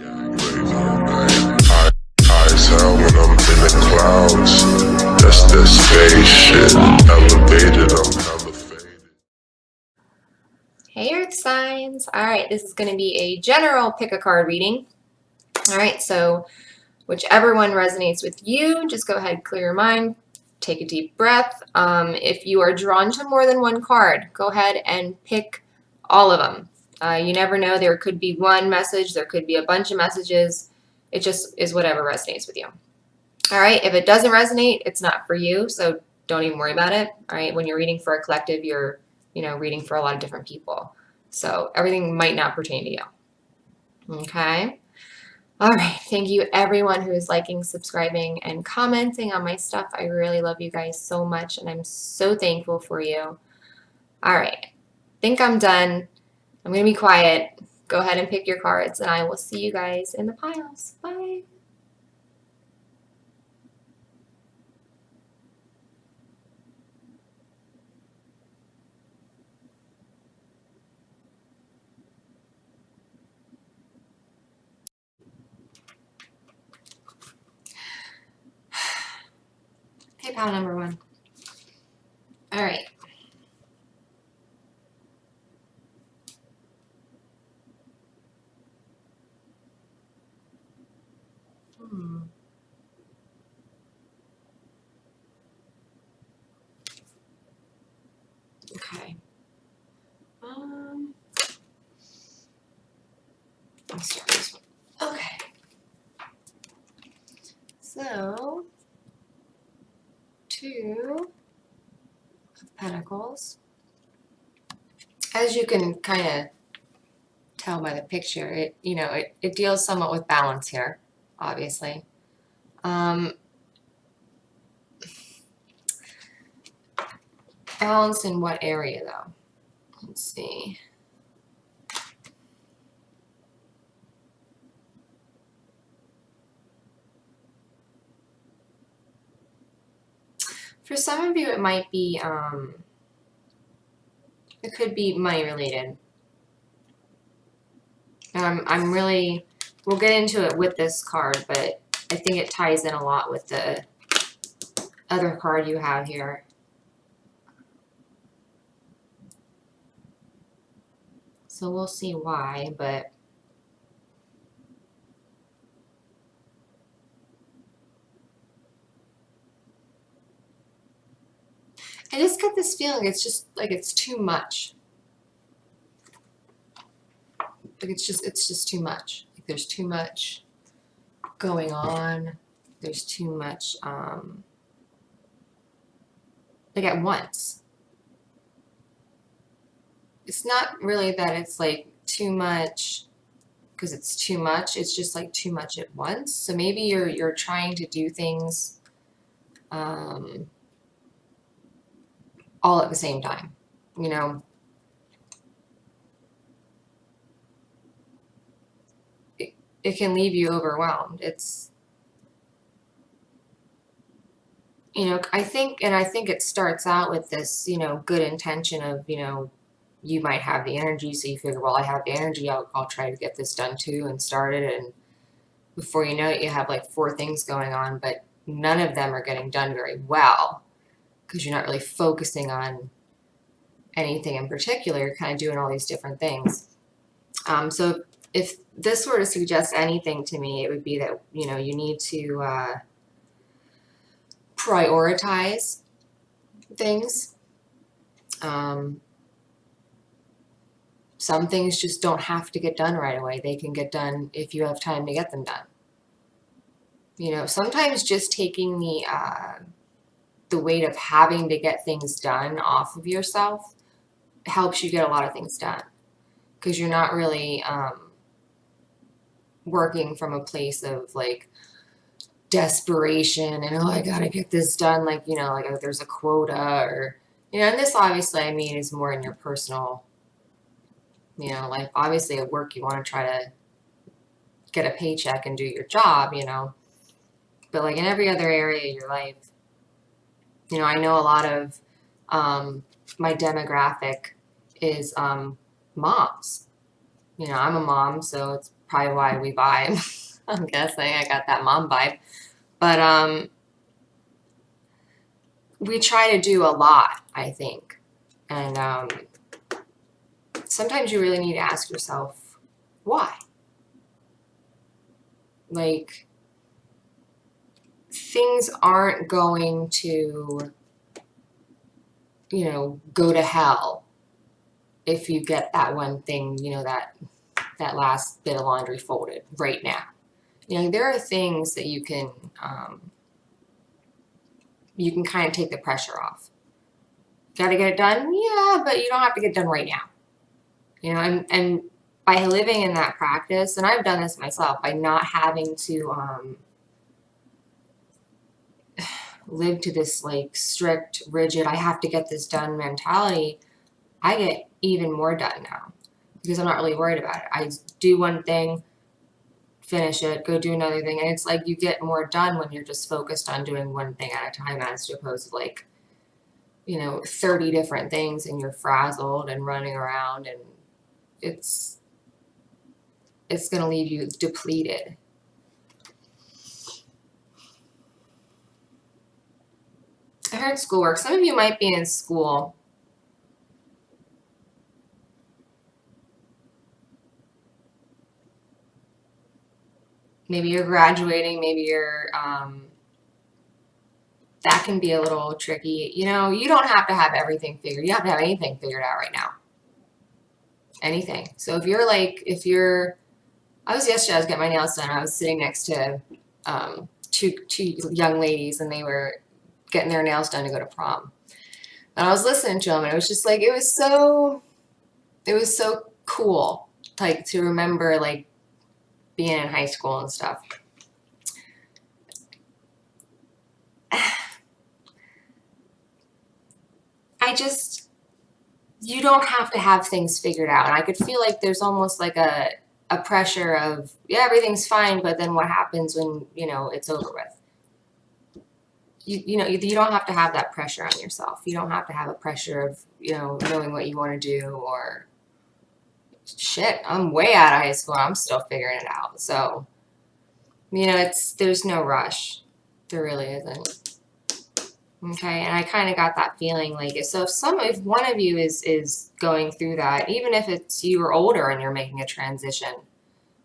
High as hell when I'm in the clouds. That's that space shit. Elevated, I'm hella faded. Hey Earth signs. Alright, this is going to be a general pick a card reading. Alright, so whichever one resonates with you, just go ahead, clear your mind, take a deep breath. If you are drawn to more than one card, go ahead and pick all of them. You never know, there could be one message, there could be a bunch of messages. It just is whatever resonates with you. Alright, if it doesn't resonate, it's not for you, so don't even worry about it. Alright, when you're reading for a collective, you're reading for a lot of different people. So everything might not pertain to you. Okay? Alright, thank you everyone who is liking, subscribing, and commenting on my stuff. I really love you guys so much, and I'm so thankful for you. Alright, think I'm done. I'm going to be quiet. Go ahead and pick your cards, and I will see you guys in the piles. Bye. Hey, pile number one. All right. Okay. Let's start this one. Okay. So, 2 of Pentacles. As you can kind of tell by the picture, it deals somewhat with balance here, obviously. Balance in what area, though? Let's see. For some of you, it might be, it could be money related. I'm really, we'll get into it with this card, but I think it ties in a lot with the other card you have here. So we'll see why, but I just get this feeling it's just like it's too much. Like it's just too much. Like there's too much going on. There's too much like at once. It's not really that it's like too much because it's too much. It's just like too much at once. So maybe you're trying to do things all at the same time, you know. It can leave you overwhelmed. It's, I think it starts out with this, good intention of, you might have the energy, so you figure, well, I have the energy, I'll try to get this done too and start it, and before you know it, you have like 4 things going on, but none of them are getting done very well because you're not really focusing on anything in particular. You're kind of doing all these different things. So if this were to suggest anything to me, it would be that, you need to prioritize things. Some things just don't have to get done right away. They can get done if you have time to get them done. Sometimes just taking the weight of having to get things done off of yourself helps you get a lot of things done because you're not really working from a place of like desperation and, oh, I gotta get this done, like, like there's a quota or, and this obviously, I mean, is more in your personal, like obviously at work you want to try to get a paycheck and do your job, but like in every other area of your life, I know a lot of my demographic is moms. I'm a mom, so it's probably why we vibe. I'm guessing I got that mom vibe. But we try to do a lot, I think. And sometimes you really need to ask yourself, why? Like, things aren't going to, you know, go to hell if you get that one thing, you know, that last bit of laundry folded right now. You know, there are things that you can kind of take the pressure off. Got to get it done? Yeah, but you don't have to get it done right now. You know, and by living in that practice, and I've done this myself, by not having to live to this like strict, rigid, I have to get this done mentality, I get even more done now because I'm not really worried about it. I do one thing, finish it, go do another thing, and it's like you get more done when you're just focused on doing one thing at a time as opposed to like, you know, 30 different things and you're frazzled and running around, and it's going to leave you depleted. I heard schoolwork. Some of you might be in school. Maybe you're graduating, maybe you're, that can be a little tricky. You know, you don't have to have everything figured. You don't have to have anything figured out right now. Anything. So if you're like, I was getting my nails done. I was sitting next to two young ladies, and they were getting their nails done to go to prom. And I was listening to them, and it was just like, it was so cool, like to remember like being in high school and stuff. You don't have to have things figured out. And I could feel like there's almost like a pressure of, yeah, everything's fine, but then what happens when, you know, it's over with? You know, you don't have to have that pressure on yourself. You don't have to have a pressure of, you know, knowing what you want to do, or shit, I'm way out of high school. I'm still figuring it out. So, you know, there's no rush. There really isn't. Okay, and I kind of got that feeling like, so if one of you is going through that, even if it's you are older and you're making a transition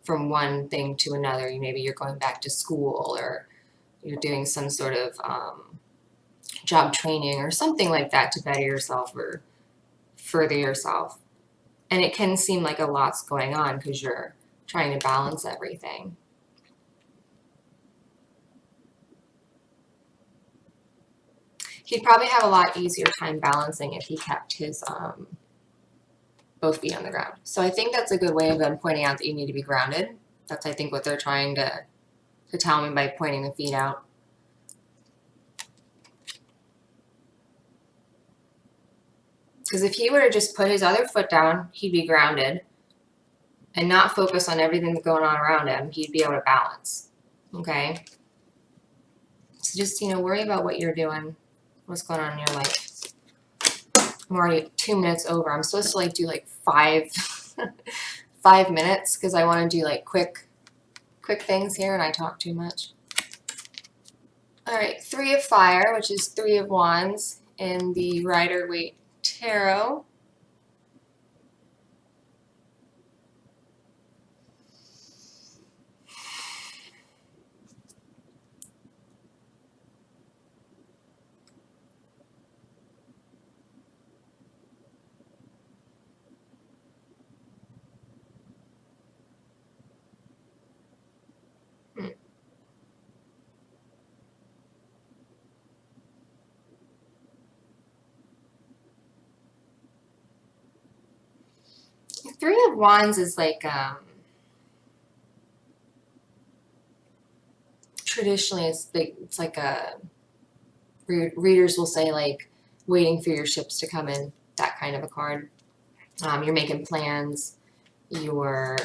from one thing to another, maybe you're going back to school, or you're doing some sort of job training or something like that to better yourself or further yourself. And it can seem like a lot's going on because you're trying to balance everything. He'd probably have a lot easier time balancing if he kept his both feet on the ground. So I think that's a good way of them pointing out that you need to be grounded. That's, I think, what they're trying to tell me by pointing the feet out. Because if he were to just put his other foot down, he'd be grounded and not focus on everything that's going on around him. He'd be able to balance. Okay? So just, you know, worry about what you're doing. What's going on in your life? I'm already 2 minutes over. I'm supposed to like do like 5 minutes because I want to do like quick things here, and I talk too much. All right, 3 of Fire, which is 3 of Wands in the Rider-Waite Tarot. Three of Wands is like, traditionally it's like readers will say like waiting for your ships to come in, that kind of a card. You're making plans, you're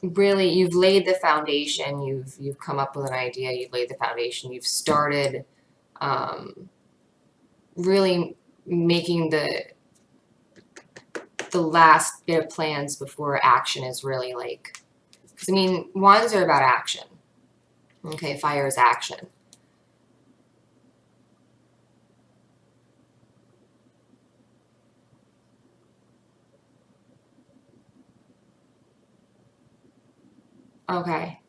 really, you've laid the foundation, you've come up with an idea, you've laid the foundation, you've started really making the last bit of plans before action is really like, because I mean, wands are about action. Okay, fire is action. Okay.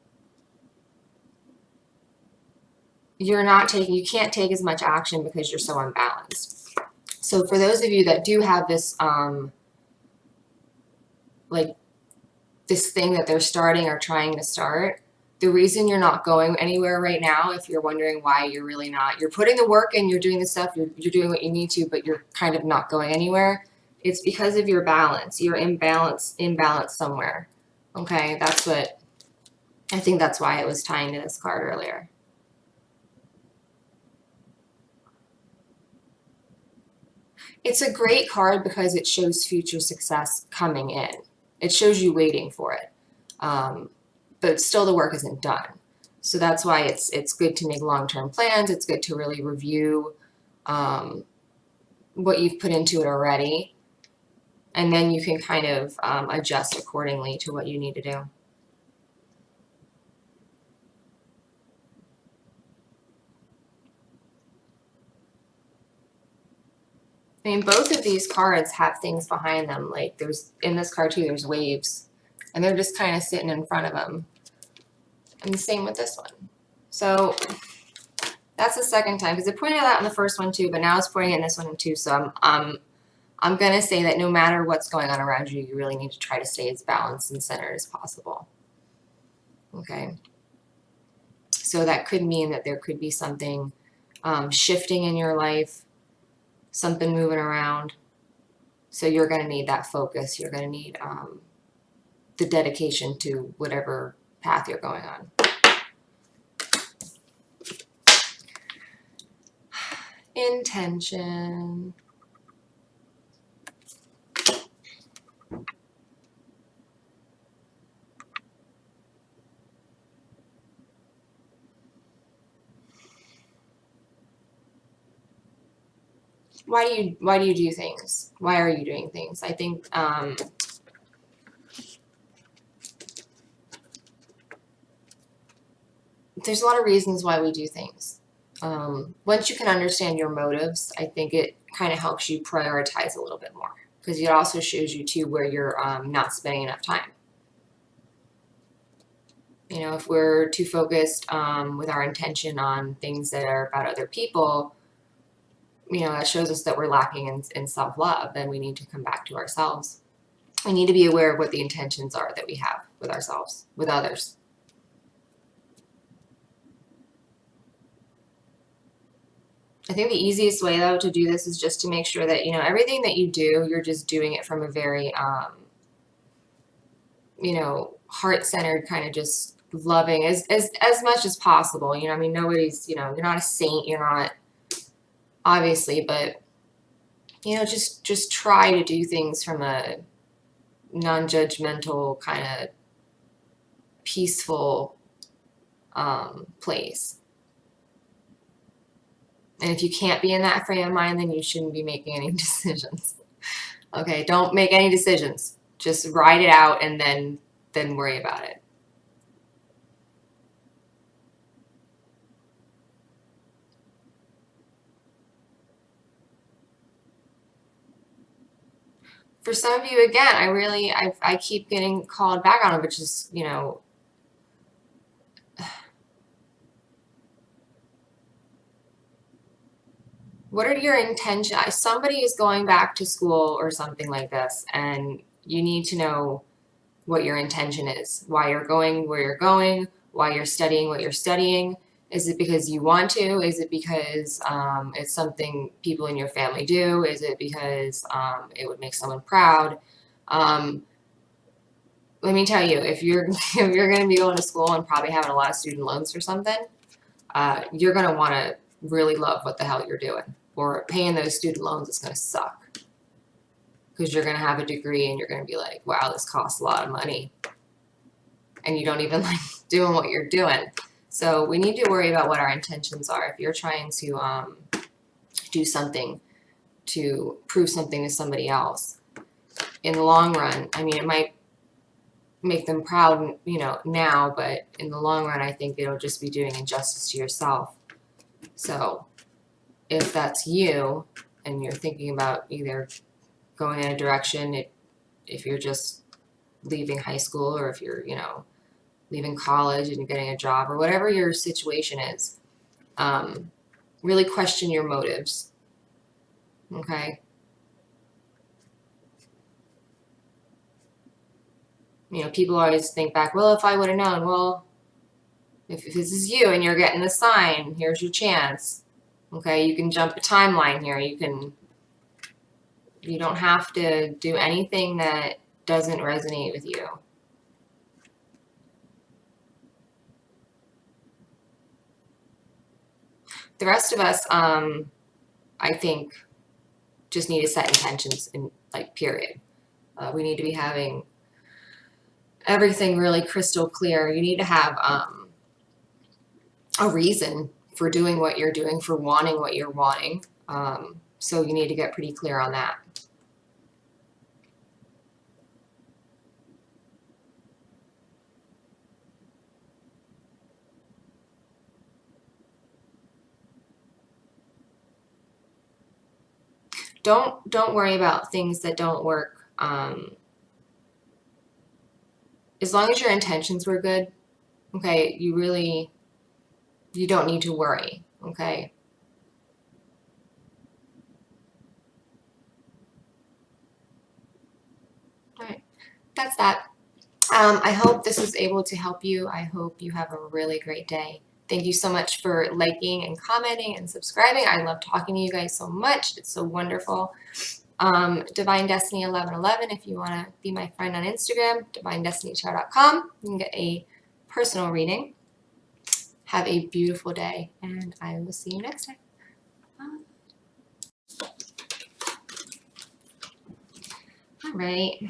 You're not taking, you can't take as much action because you're so unbalanced. So for those of you that do have this, like this thing that they're starting or trying to start, the reason you're not going anywhere right now, if you're wondering why you're really not, you're putting the work in, you're doing the stuff, you're doing what you need to, but you're kind of not going anywhere. It's because of your balance. You're imbalance somewhere. Okay, that's what, I think that's why it was tying to this card earlier. It's a great card because it shows future success coming in. It shows you waiting for it. But still the work isn't done. So that's why it's good to make long-term plans. It's good to really review what you've put into it already. And then you can kind of adjust accordingly to what you need to do. I mean, both of these cards have things behind them. Like there's, in this card too, there's waves. And they're just kind of sitting in front of them. And the same with this one. So that's the second time, because it pointed out in the first one too, but now it's pointing in this one too. So I'm going to say that no matter what's going on around you, you really need to try to stay as balanced and centered as possible. Okay. So that could mean that there could be something shifting in your life, something moving around. So you're going to need that focus. You're going to need the dedication to whatever path you're going on. Intention. Why do you do things? Why are you doing things? I think there's a lot of reasons why we do things. Once you can understand your motives, I think it kind of helps you prioritize a little bit more, because it also shows you too where you're not spending enough time. You know, if we're too focused with our intention on things that are about other people, you know, that shows us that we're lacking in self-love. Then we need to come back to ourselves. We need to be aware of what the intentions are that we have with ourselves, with others. I think the easiest way, though, to do this is just to make sure that, you know, everything that you do, you're just doing it from a very, you know, heart-centered kind of just loving as much as possible. You know, I mean, nobody's, you know, you're not a saint, you're not, obviously, but, you know, just try to do things from a non-judgmental kind of peaceful place. And if you can't be in that frame of mind, then you shouldn't be making any decisions. Okay, don't make any decisions. Just ride it out and then worry about it. For some of you, again, I keep getting called back on it, which is, you know, what are your intentions? Somebody is going back to school or something like this, and you need to know what your intention is, why you're going where you're going, why you're studying what you're studying. Is it because you want to? Is it because it's something people in your family do? Is it because it would make someone proud? Let me tell you, if you're going to be going to school and probably having a lot of student loans or something, you're going to want to really love what the hell you're doing. Or paying those student loans is going to suck, because you're going to have a degree and you're going to be like, wow, this costs a lot of money. And you don't even like doing what you're doing. So we need to worry about what our intentions are. If you're trying to do something to prove something to somebody else, in the long run, I mean, it might make them proud, you know, now, but in the long run, I think it'll just be doing injustice to yourself. So if that's you and you're thinking about either going in a direction, if you're just leaving high school, or if you're, you know, leaving college and you're getting a job, or whatever your situation is, really question your motives. Okay? You know, people always think back, well, if I would have known, well, if this is you and you're getting the sign, here's your chance. Okay, you can jump a timeline here. You don't have to do anything that doesn't resonate with you. The rest of us, I think, just need to set intentions in, like, period. We need to be having everything really crystal clear. You need to have a reason for doing what you're doing, for wanting what you're wanting. So you need to get pretty clear on that. Don't worry about things that don't work. As long as your intentions were good, okay, you don't need to worry, okay? All right, that's that. I hope this was able to help you. I hope you have a really great day. Thank you so much for liking and commenting and subscribing. I love talking to you guys so much. It's so wonderful. Divine Destiny 1111 if you want to be my friend on Instagram, divinedestinytarot.com. You can get a personal reading. Have a beautiful day, and I will see you next time. Bye. All right.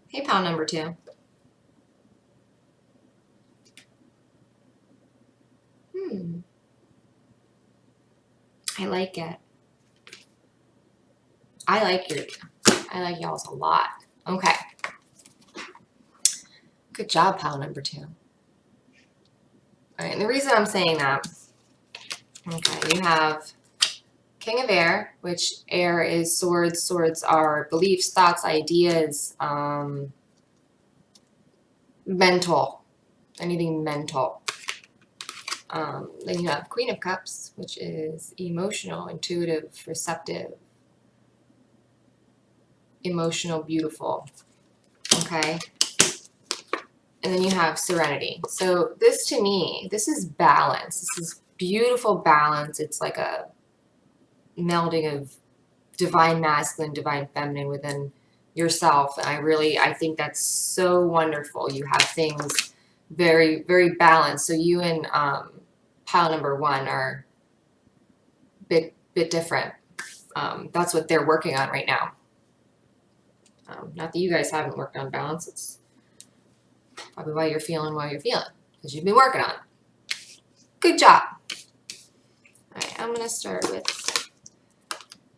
Hey, pal number 2. I like it. I like y'all's a lot. Okay. Good job, pal number 2. All right, and the reason I'm saying that, okay, you have King of Air, which air is swords. Swords are beliefs, thoughts, ideas, mental, anything mental. Then you have Queen of Cups, which is emotional, intuitive, receptive, emotional, beautiful. Okay. And then you have Serenity. So this, to me, this is balance. This is beautiful balance. It's like a melding of divine masculine, divine feminine within yourself. And I think that's so wonderful. You have things very, very balanced. So you and pile number 1 are a bit different. That's what they're working on right now. Not that you guys haven't worked on balance. It's probably why you're feeling because you've been working on it. Good job. All right, I'm gonna start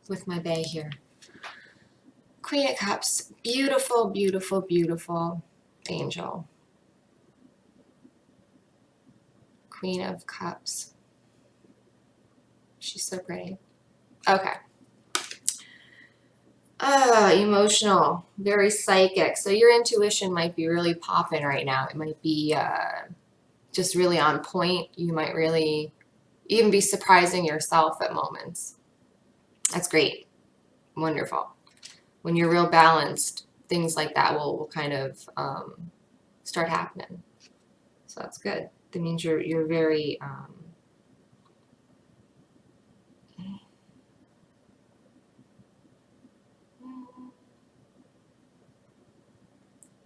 with my bay here. Queen of Cups, beautiful, beautiful, beautiful angel. Queen of Cups. She's so pretty. Okay. Emotional, very psychic. So your intuition might be really popping right now. It might be just really on point. You might really even be surprising yourself at moments. That's great. Wonderful. When you're real balanced, things like that will kind of start happening. So that's good. That means you're very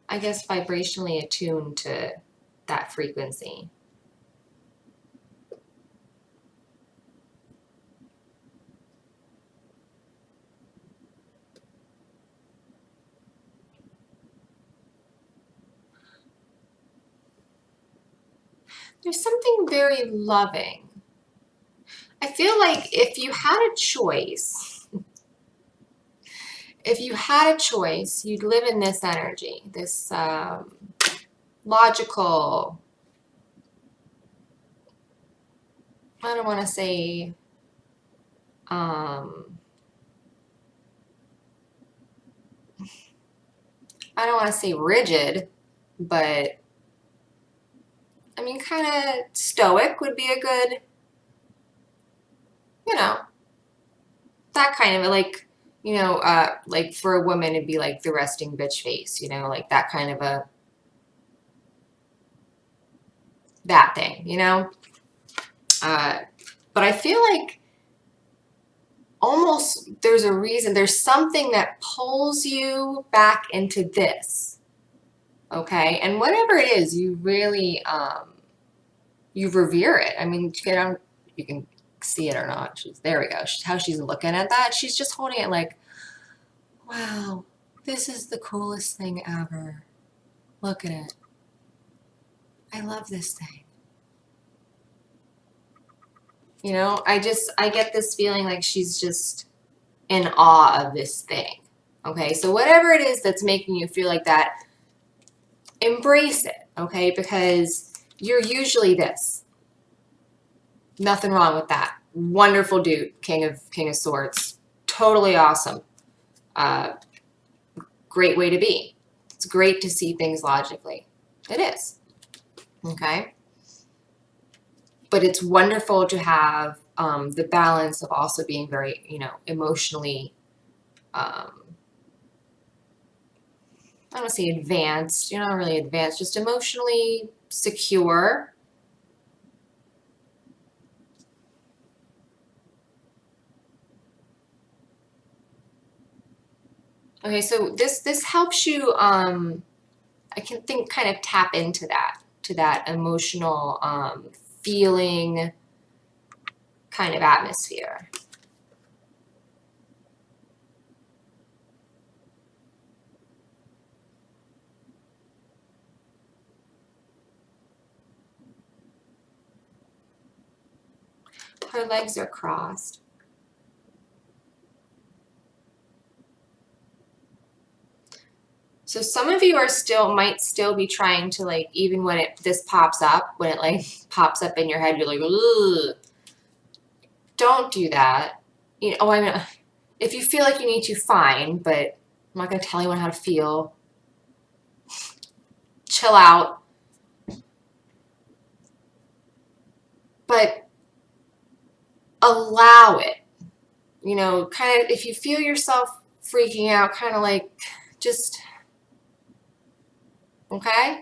I guess vibrationally attuned to that frequency. There's something very loving. I feel like if you had a choice, you'd live in this energy, this logical, I don't want to say, rigid, but I mean, kind of stoic would be a good, that kind of like, like for a woman, it'd be like the resting bitch face, like that kind of that thing, but I feel like almost there's a reason, there's something that pulls you back into this, okay? And whatever it is, you really, you revere it. I mean, you can see it or not. There we go. How she's looking at that. She's just holding it like, wow, this is the coolest thing ever. Look at it. I love this thing. I get this feeling like she's just in awe of this thing. Okay, so whatever it is that's making you feel like that, embrace it, okay? Because you're usually this. Nothing wrong with that. Wonderful dude, King of Swords. Totally awesome. Great way to be. It's great to see things logically. It is. Okay? But it's wonderful to have the balance of also being very, emotionally, I don't want to say advanced. You're not really advanced, just emotionally secure. Okay, so this helps you, I can think, kind of tap into that emotional feeling kind of atmosphere. Her legs are crossed. So some of you might still be trying to, like, even when this pops up, when it like pops up in your head, you're like, ugh. Don't do that. I mean, if you feel like you need to, fine, but I'm not going to tell anyone how to feel. Chill out. But allow it. Kind of, if you feel yourself freaking out, kind of like, just, okay?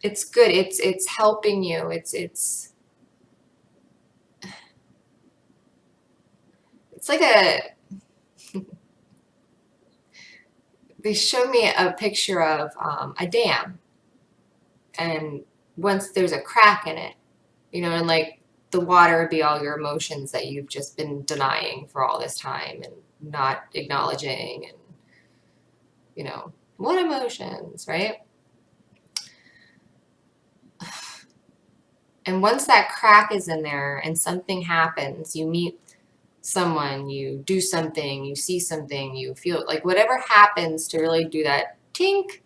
It's good. It's helping you. It's like they showed me a picture of a dam, and once there's a crack in it, and like the water would be all your emotions that you've just been denying for all this time and not acknowledging, and what emotions, right? And once that crack is in there and something happens, you meet someone, you do something, you see something, you feel like whatever happens to really do that tink,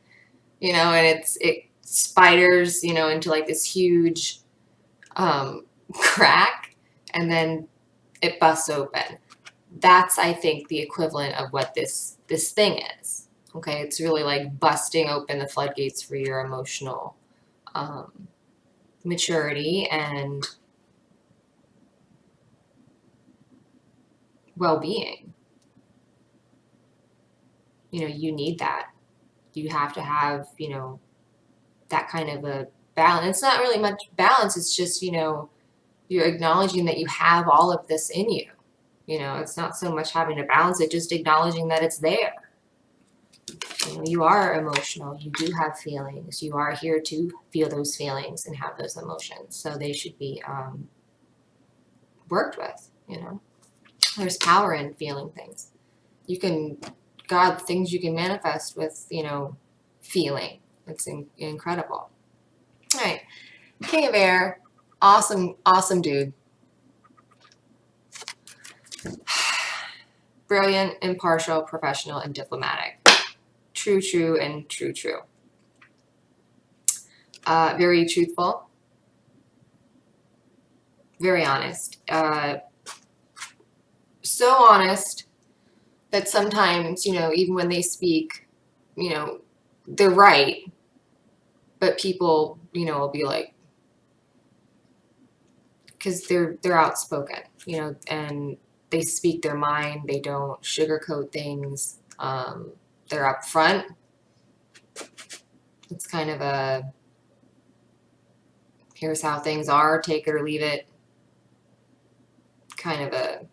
and it spiders, into like this huge crack, and then it busts open. That's, I think, the equivalent of what this thing is. Okay, it's really like busting open the floodgates for your emotional maturity and well-being. You need that. You have to have, that kind of a balance. It's not really much balance. It's just, you're acknowledging that you have all of this in you. It's not so much having to balance it, just acknowledging that it's there. You are emotional. You do have feelings. You are here to feel those feelings and have those emotions. So they should be worked with, There's power in feeling things. Things you can manifest with, feeling. It's incredible. All right. King of Air. Awesome, awesome dude. Brilliant, impartial, professional, and diplomatic. True, true, and true, true. Very truthful. Very honest. So honest that sometimes, you know, even when they speak, you know, they're right, but people, you know, will be like, because they're outspoken, you know, and they speak their mind. They don't sugarcoat things. They're upfront. It's kind of a, here's how things are, take it or leave it, kind of a,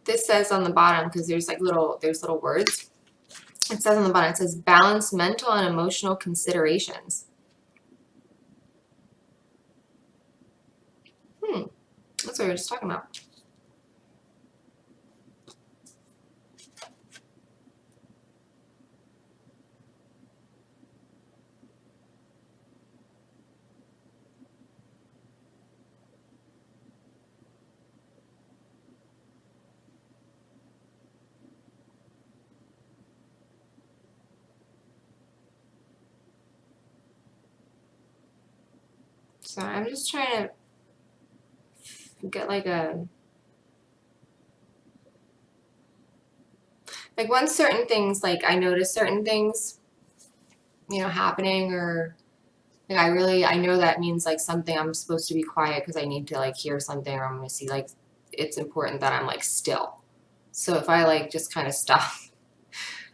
this says on the bottom, because there's like little words. It says on the bottom, it says balance mental and emotional considerations. That's what we were just talking about. So I'm just trying to get like a, like when certain things, like I notice certain things, you know, happening, or like I know that means like something, I'm supposed to be quiet because I need to like hear something, or I'm going to see, like it's important that I'm like still. So if I like just kind of stop,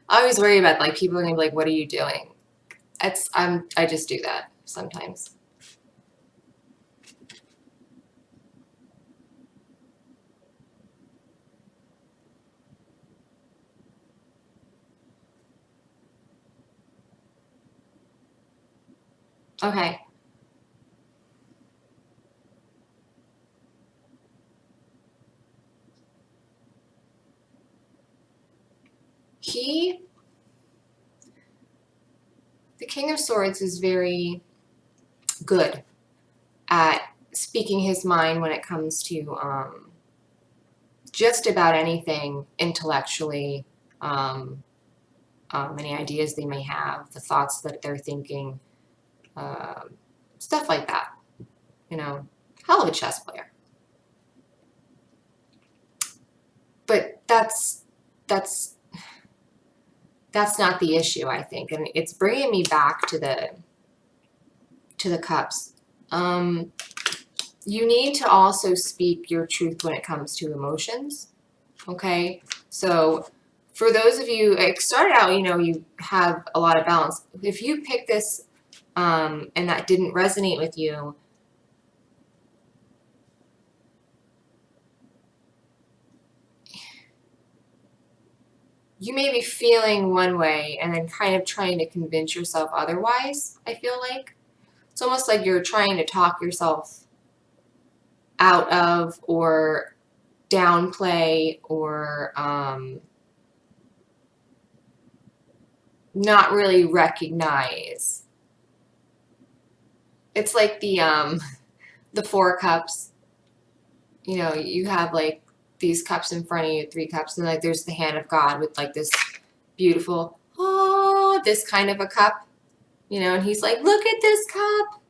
I always worry about like people are going to be like, what are you doing? I just do that sometimes. Okay. The King of Swords is very good at speaking his mind when it comes to just about anything intellectually, any ideas they may have, the thoughts that they're thinking, stuff like that. You know, hell of a chess player. But that's not the issue, I think, and it's bringing me back to the cups. You need to also speak your truth when it comes to emotions. Okay, so for those of you, it started out, you know, you have a lot of balance. If you pick this and that didn't resonate with you, you may be feeling one way and then kind of trying to convince yourself otherwise, I feel like. It's almost like you're trying to talk yourself out of, or downplay, or not really recognize. It's like the Four Cups. You know, you have like these cups in front of you, 3 cups, and like there's the hand of God with like this beautiful, oh, this kind of a cup, you know, and he's like, look at this cup.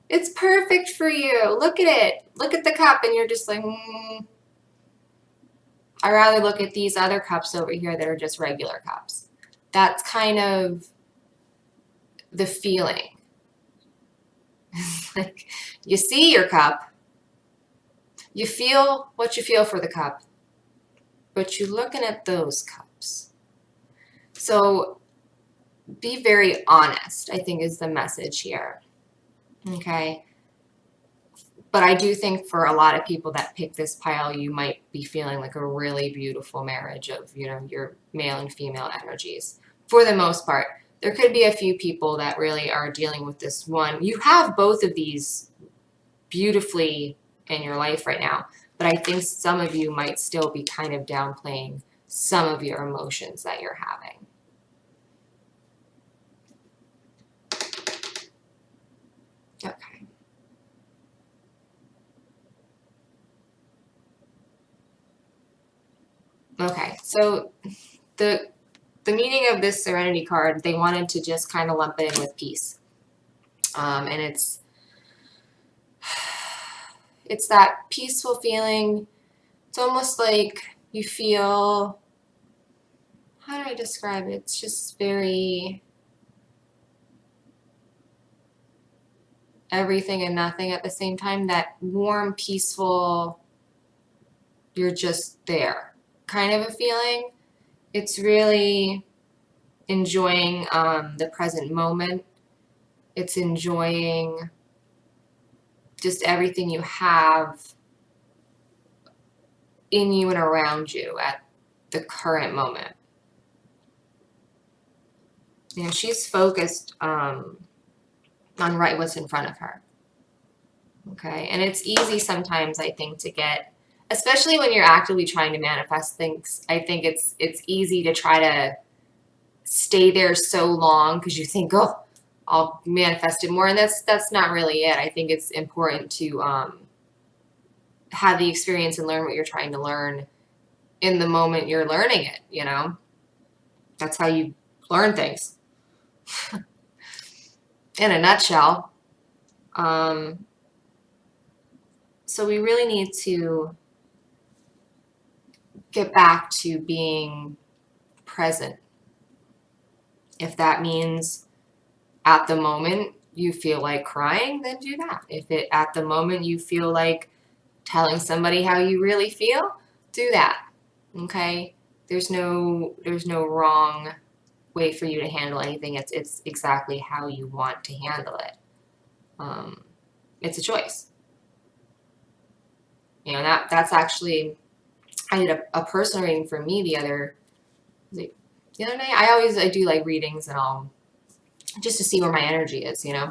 It's perfect for you. Look at it. Look at the cup. And you're just like, I'd rather look at these other cups over here that are just regular cups. That's kind of the feeling. Like, you see your cup, you feel what you feel for the cup, but you're looking at those cups. So be very honest, I think, is the message here. Okay. But I do think for a lot of people that pick this pile, you might be feeling like a really beautiful marriage of, you know, your male and female energies. For the most part, there could be a few people that really are dealing with this one. You have both of these beautifully in your life right now, but I think some of you might still be kind of downplaying some of your emotions that you're having. Okay. Okay, so the meaning of this Serenity card, they wanted to just kind of lump it in with peace. And it's that peaceful feeling. It's almost like you feel, how do I describe it? It's just very everything and nothing at the same time. That warm, peaceful, you're just there kind of a feeling. It's really enjoying the present moment. It's enjoying just everything you have in you and around you at the current moment. You know, she's focused on what's in front of her. Okay, and it's easy sometimes, I think, to get, especially when you're actively trying to manifest things. I think it's easy to try to stay there so long because you think, oh, I'll manifest it more, and that's not really it. I think it's important to have the experience and learn what you're trying to learn in the moment you're learning it, you know? That's how you learn things. In a nutshell. So we really need to get back to being present. If that means at the moment you feel like crying, then do that. If at the moment you feel like telling somebody how you really feel, do that. Okay? There's no wrong way for you to handle anything. It's exactly how you want to handle it. It's a choice. You know, that's actually, I did a personal reading for me the other night. I do like readings and all, just to see where my energy is, you know.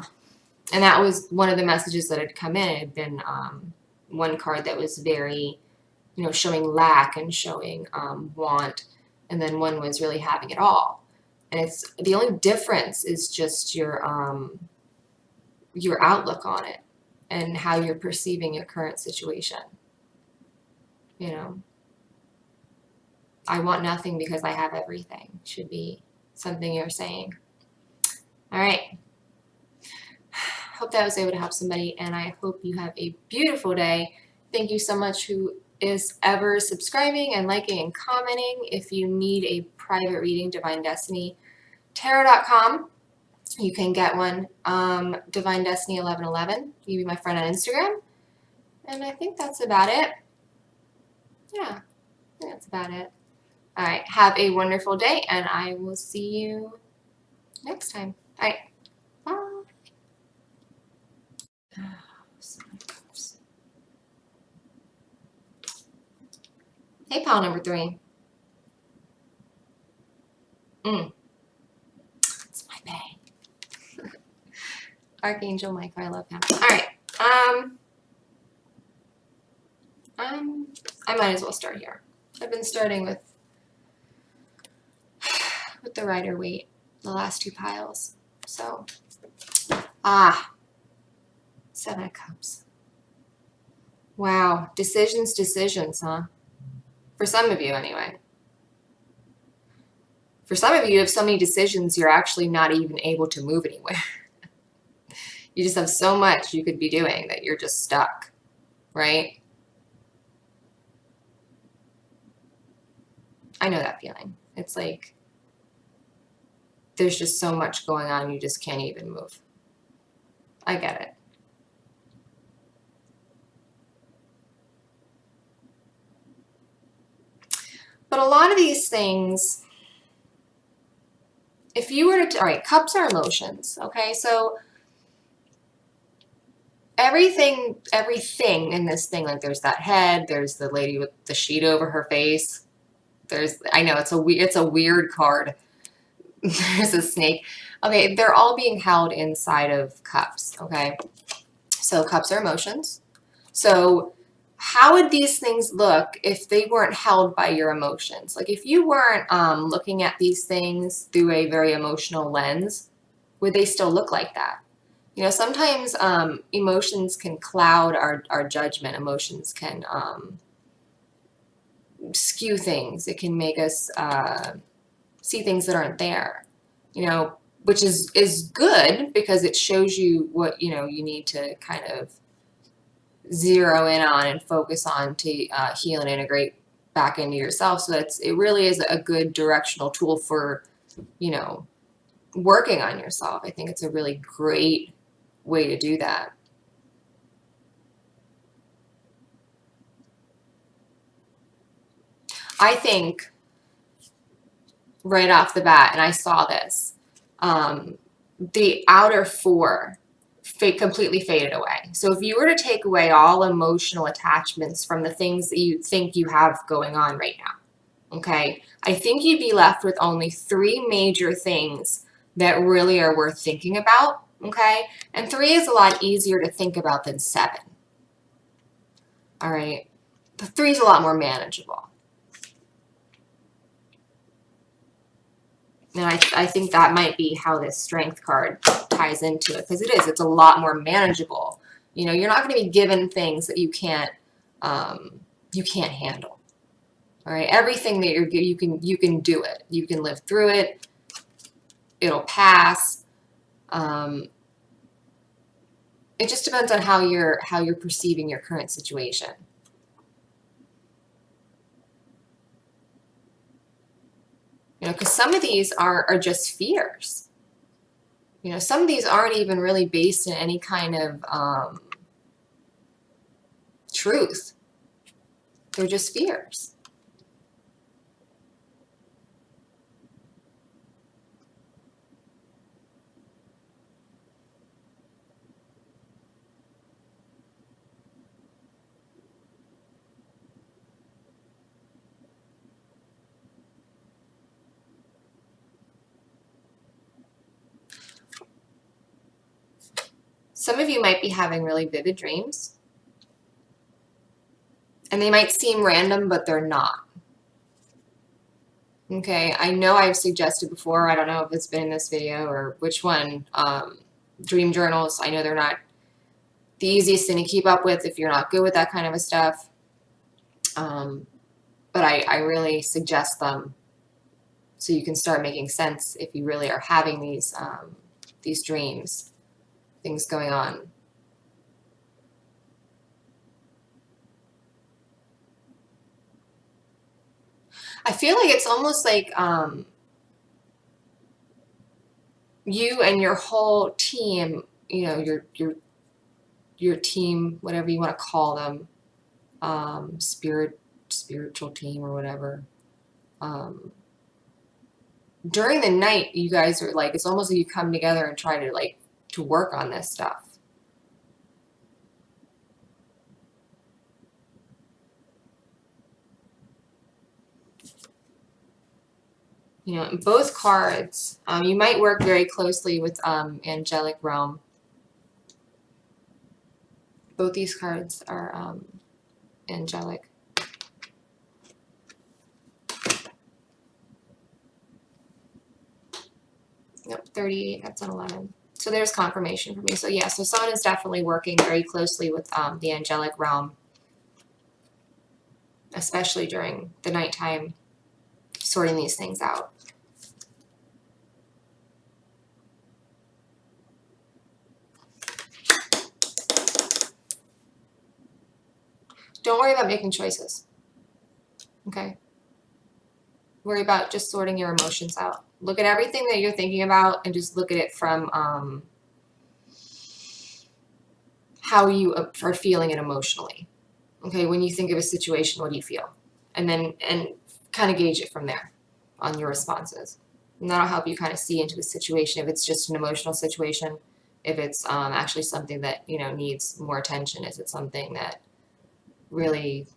And that was one of the messages that had come in. It had been one card that was very, you know, showing lack and showing want, and then one was really having it all. And it's the only difference is just your outlook on it and how you're perceiving your current situation. You know, I want nothing because I have everything should be something you're saying. All right. Hope that was able to help somebody, and I hope you have a beautiful day. Thank you so much who is ever subscribing and liking and commenting. If you need a private reading, DivineDestinyTarot.com. You can get one. Divine Destiny 1111. You be my friend on Instagram. And I think that's about it. Yeah, I think that's about it. All right. Have a wonderful day, and I will see you next time. All right. Bye. Hey, pile number 3. It's my bae. Archangel Michael, I love him. All right. I might as well start here. I've been starting with the Rider-Waite, the last 2 piles. So, 7 of Cups. Wow, decisions, huh? For some of you, anyway. For some of you, you have so many decisions, you're actually not even able to move anywhere. You just have so much you could be doing that you're just stuck, right? I know that feeling. It's like there's just so much going on, you just can't even move. I get it. But a lot of these things, if you were to, all right, cups are emotions, okay? So everything in this thing, like there's that head, there's the lady with the sheet over her face. I know it's a weird card. There's a snake. Okay, they're all being held inside of cups, okay? So cups are emotions. So how would these things look if they weren't held by your emotions? Like if you weren't looking at these things through a very emotional lens, would they still look like that? You know, sometimes emotions can cloud our judgment. Emotions can skew things. It can make us see things that aren't there, you know, which is good because it shows you what, you know, you need to kind of zero in on and focus on to heal and integrate back into yourself. So it really is a good directional tool for, you know, working on yourself. I think it's a really great way to do that. I think right off the bat, and I saw this, the outer four completely faded away. So if you were to take away all emotional attachments from the things that you think you have going on right now, okay, I think you'd be left with only 3 major things that really are worth thinking about, okay? And 3 is a lot easier to think about than 7, all right? The 3 is a lot more manageable. And I think that might be how this strength card ties into it, because it's a lot more manageable. You know, you're not going to be given things that you can't handle. All right, everything that you can do it. You can live through it. It'll pass. It just depends on how you're perceiving your current situation. You know, because some of these are just fears. You know, some of these aren't even really based in any kind of truth. They're just fears. Some of you might be having really vivid dreams. And they might seem random, but they're not. Okay, I know I've suggested before, I don't know if it's been in this video or which one, dream journals. I know they're not the easiest thing to keep up with if you're not good with that kind of stuff. But I really suggest them so you can start making sense if you really are having these dreams, things going on. I feel like it's almost like you and your whole team, you know, your team, whatever you want to call them, spiritual team or whatever. During the night, you guys are like, it's almost like you come together and try to work on this stuff. You know, in both cards, you might work very closely with angelic realm. Both these cards are angelic. Yep, 38, that's an 11. So there's confirmation for me. So yeah, so someone is definitely working very closely with the angelic realm, especially during the nighttime, sorting these things out. Don't worry about making choices, okay? Worry about just sorting your emotions out. Look at everything that you're thinking about and just look at it from how you are feeling it emotionally. Okay, when you think of a situation, what do you feel? And then kind of gauge it from there on your responses. And that'll help you kind of see into the situation if it's just an emotional situation, if it's actually something that, you know, needs more attention. Is it something that really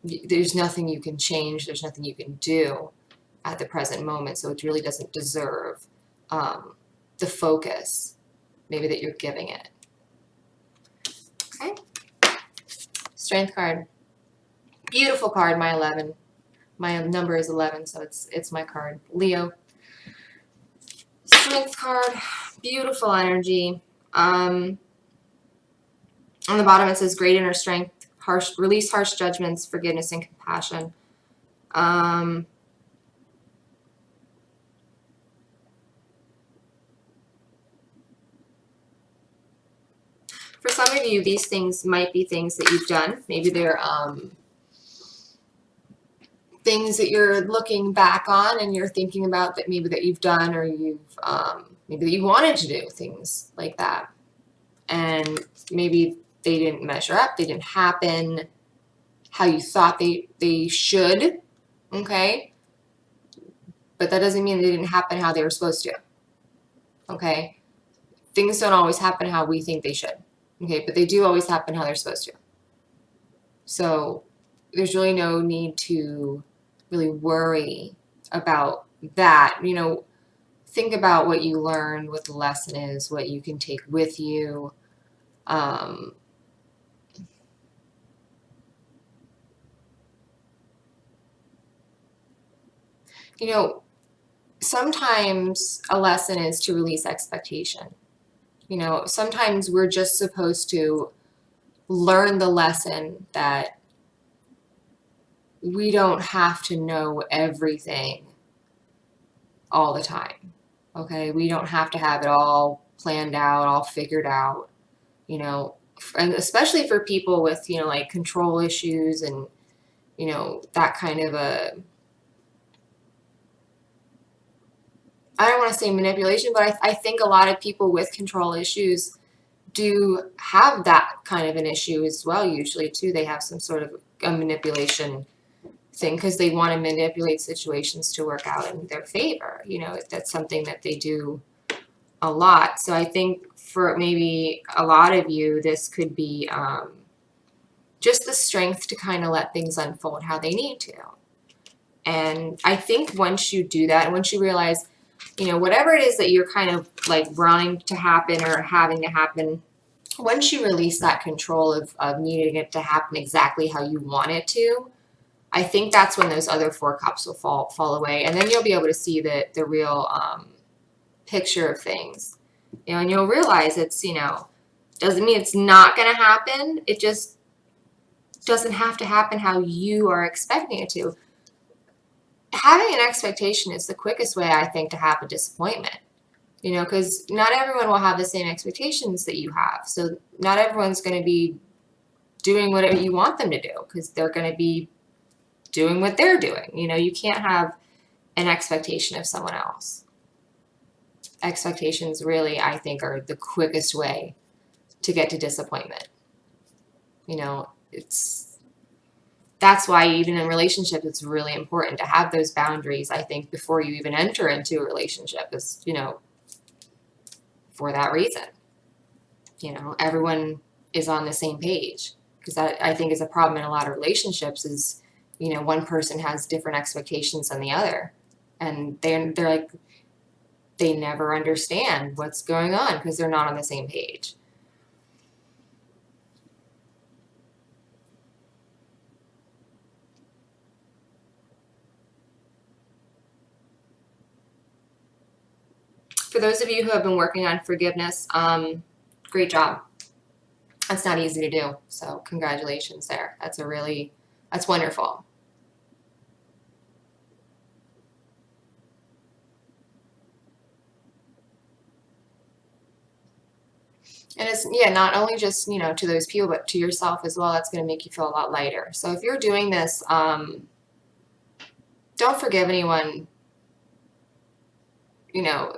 there's nothing you can change, there's nothing you can do at the present moment, so it really doesn't deserve the focus maybe that you're giving it. Okay, Strength card. Beautiful card, my 11. My number is 11, so it's my card. Leo. Strength card. Beautiful energy. On the bottom it says great inner strength, release harsh judgments, forgiveness and compassion. For some of you, these things might be things that you've done. Maybe they're things that you're looking back on and you're thinking about that maybe that you've done, or you've maybe that you wanted to do things like that. And maybe they didn't measure up, they didn't happen how you thought they should, okay? But that doesn't mean they didn't happen how they were supposed to, okay? Things don't always happen how we think they should, okay? But they do always happen how they're supposed to. So there's really no need to really worry about that. You know, think about what you learned, what the lesson is, what you can take with you. You know, sometimes a lesson is to release expectation. You know, sometimes we're just supposed to learn the lesson that we don't have to know everything all the time. Okay, we don't have to have it all planned out, all figured out, you know, and especially for people with, you know, like control issues and, you know, that kind of a, I don't want to say manipulation, but I think a lot of people with control issues do have that kind of an issue as well. Usually too, they have some sort of a manipulation thing because they want to manipulate situations to work out in their favor. You know, that's something that they do a lot. So I think for maybe a lot of you, this could be just the strength to kind of let things unfold how they need to. And I think once you do that, and once you realize, you know, whatever it is that you're kind of like wanting to happen or having to happen, once you release that control of needing it to happen exactly how you want it to, I think that's when those other 4 cups will fall away. And then you'll be able to see the real picture of things. You know, and you'll realize it's, you know, doesn't mean it's not going to happen. It just doesn't have to happen how you are expecting it to. Having an expectation is the quickest way, I think, to have a disappointment. You know, because not everyone will have the same expectations that you have. So not everyone's going to be doing whatever you want them to do because they're going to be doing what they're doing. You know, you can't have an expectation of someone else. Expectations really, I think, are the quickest way to get to disappointment. You know, that's why even in relationships, it's really important to have those boundaries, I think, before you even enter into a relationship is, you know, for that reason. You know, everyone is on the same page because that, I think, is a problem in a lot of relationships is, you know, one person has different expectations than the other. And they're like, they never understand what's going on because they're not on the same page. For those of you who have been working on forgiveness, great job. That's not easy to do. So congratulations there. That's wonderful. And it's, yeah, not only just, you know, to those people, but to yourself as well. That's going to make you feel a lot lighter. So if you're doing this, don't forgive anyone, you know,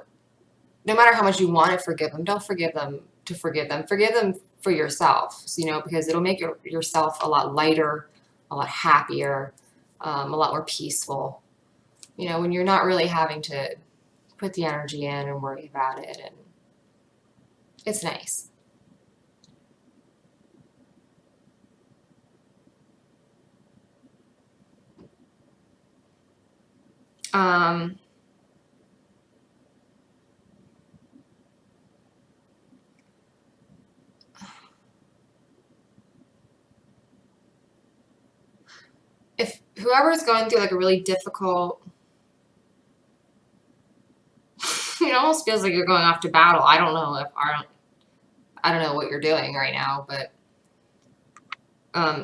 no matter how much you want to forgive them, don't forgive them to forgive them. Forgive them for yourself, you know, because it'll make yourself a lot lighter, a lot happier, a lot more peaceful, you know, when you're not really having to put the energy in and worry about it. And it's nice. whoever's going through like a really difficult, it almost feels like you're going off to battle. I don't know if I don't know what you're doing right now, but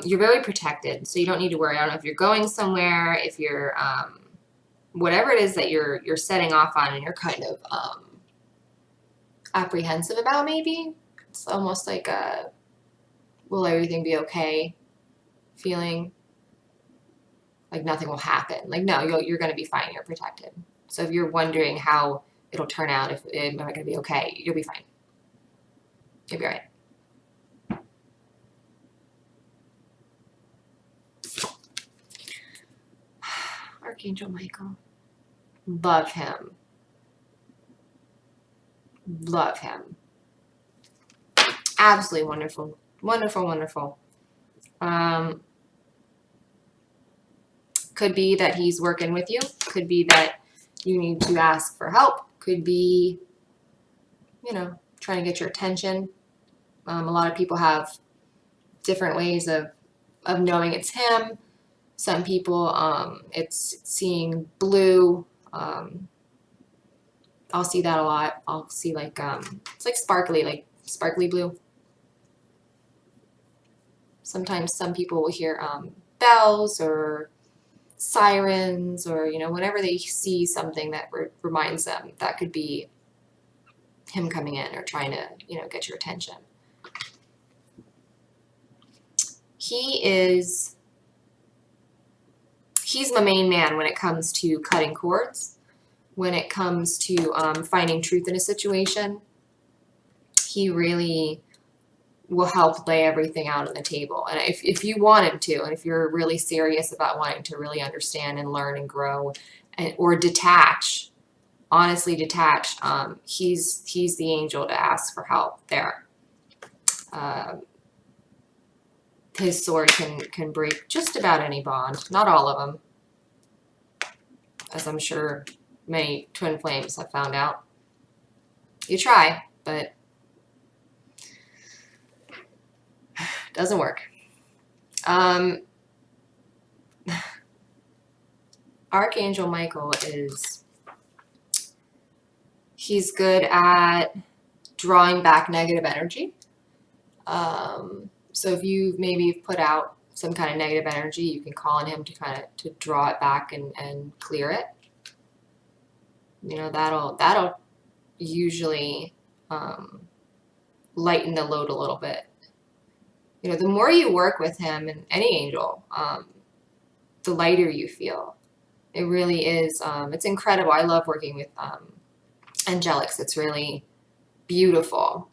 you're very protected, so you don't need to worry. I don't know if you're going somewhere, if you're whatever it is that you're setting off on, and you're kind of apprehensive about. Maybe it's almost like a will everything be okay feeling, like nothing will happen. Like no, you're going to be fine. You're protected. So if you're wondering how it'll turn out, if am I going to be okay, you'll be fine. You'll be all right. Archangel Michael. Love him. Love him. Absolutely wonderful. Wonderful, wonderful. Could be that he's working with you. Could be that you need to ask for help. Could be, you know, trying to get your attention. A lot of people have different ways of knowing it's him. Some people, it's seeing blue. I'll see that a lot. I'll see like, it's like sparkly blue. Sometimes some people will hear bells or sirens, or, you know, whenever they see something that reminds them, that could be him coming in or trying to, you know, get your attention. He's my main man when it comes to cutting cords, when it comes to finding truth in a situation. He really will help lay everything out on the table. And if you want him to, and if you're really serious about wanting to really understand and learn and grow, or detach, honestly detach, he's the angel to ask for help there. His sword can break just about any bond. Not all of them, as I'm sure many twin flames have found out. You try, but doesn't work. Archangel Michael he's good at drawing back negative energy. So if you maybe put out some kind of negative energy, you can call on him to draw it back and clear it. You know, that'll usually lighten the load a little bit. You know, the more you work with him and any angel, the lighter you feel. It really is. It's incredible. I love working with angelics. It's really beautiful.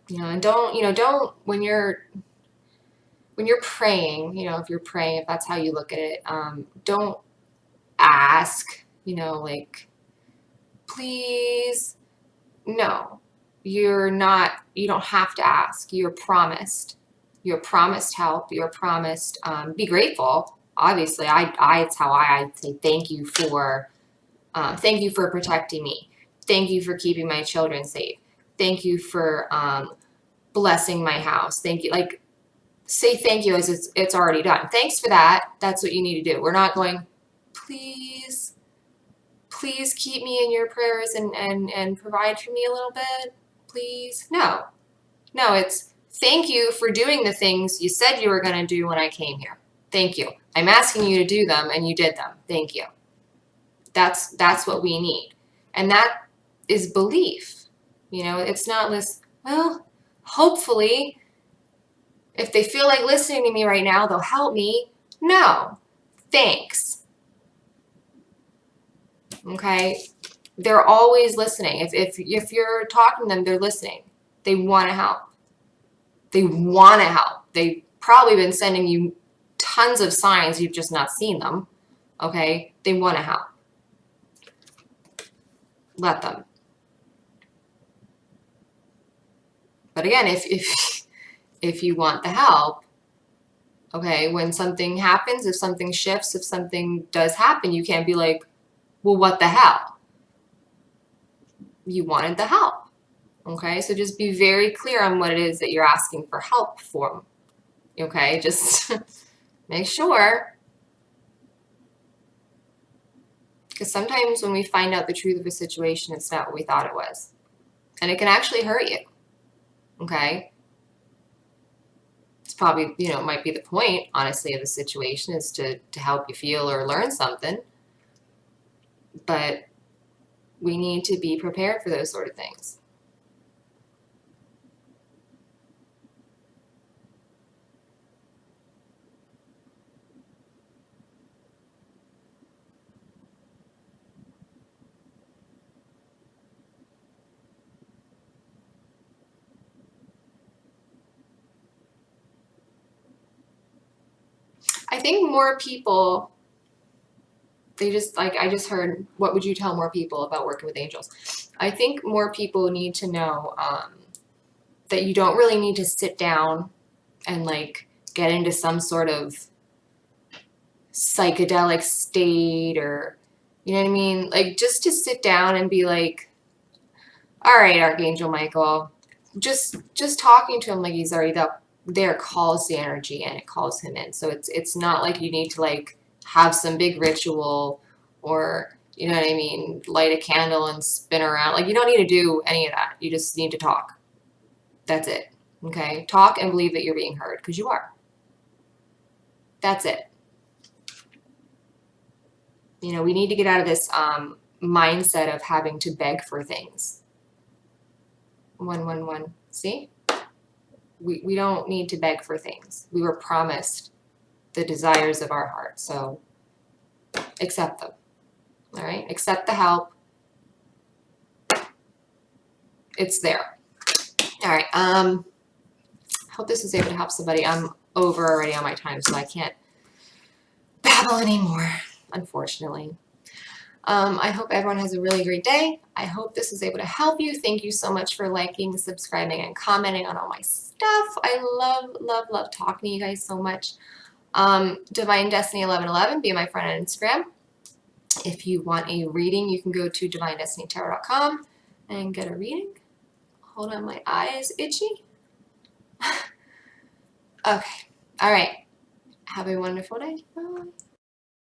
You know, and don't when you're praying, you know, if you're praying, if that's how you look at it, don't ask, you know, like, please. No, you don't have to ask. You're promised help. You're promised, be grateful. Obviously, it's how I say thank you for protecting me. Thank you for keeping my children safe. Thank you for blessing my house. Thank you. Like, say thank you as it's already done. Thanks for that. That's what you need to do. We're not going, please keep me in your prayers and provide for me a little bit, please. No, it's thank you for doing the things you said you were going to do when I came here. Thank you. I'm asking you to do them, and you did them. Thank you. That's what we need. And that is belief. You know, it's not this, well, hopefully, if they feel like listening to me right now, they'll help me. No, thanks. Okay? They're always listening. If you're talking to them, they're listening. They want to help. They've probably been sending you tons of signs. You've just not seen them. Okay? They want to help. Let them. But again, if you want the help, okay, when something happens, if something shifts, if something does happen, you can't be like, well, what the hell? You wanted the help. Okay, so just be very clear on what it is that you're asking for help for. Okay, just make sure. Because sometimes when we find out the truth of a situation, it's not what we thought it was. And it can actually hurt you. Okay? It's probably, might be the point, honestly, of the situation is to help you feel or learn something. But we need to be prepared for those sort of things. I think more people, I just heard, what would you tell more people about working with angels? I think more people need to know that you don't really need to sit down and get into some sort of psychedelic state, or, you know what I mean? Just to sit down and be like, all right, Archangel Michael, just talking to him like he's already there calls the energy and it calls him in. So it's not like you need to have some big ritual, or, you know what I mean, light a candle and spin around. You don't need to do any of that. You just need to talk. That's it. Okay? Talk and believe that you're being heard, because you are. That's it. We need to get out of this mindset of having to beg for things. 111. See? We don't need to beg for things. We were promised the desires of our heart. So accept them. All right? Accept the help. It's there. All right. Hope this was able to help somebody. I'm over already on my time, so I can't babble anymore, unfortunately. I hope everyone has a really great day. I hope this was able to help you. Thank you so much for liking, subscribing, and commenting on all my stuff. I love, love, love talking to you guys so much. Divine Destiny 1111, be my friend on Instagram. If you want a reading, you can go to divinedestinytarot.com and get a reading. Hold on, my eye is itchy. Okay. All right. Have a wonderful day. Bye.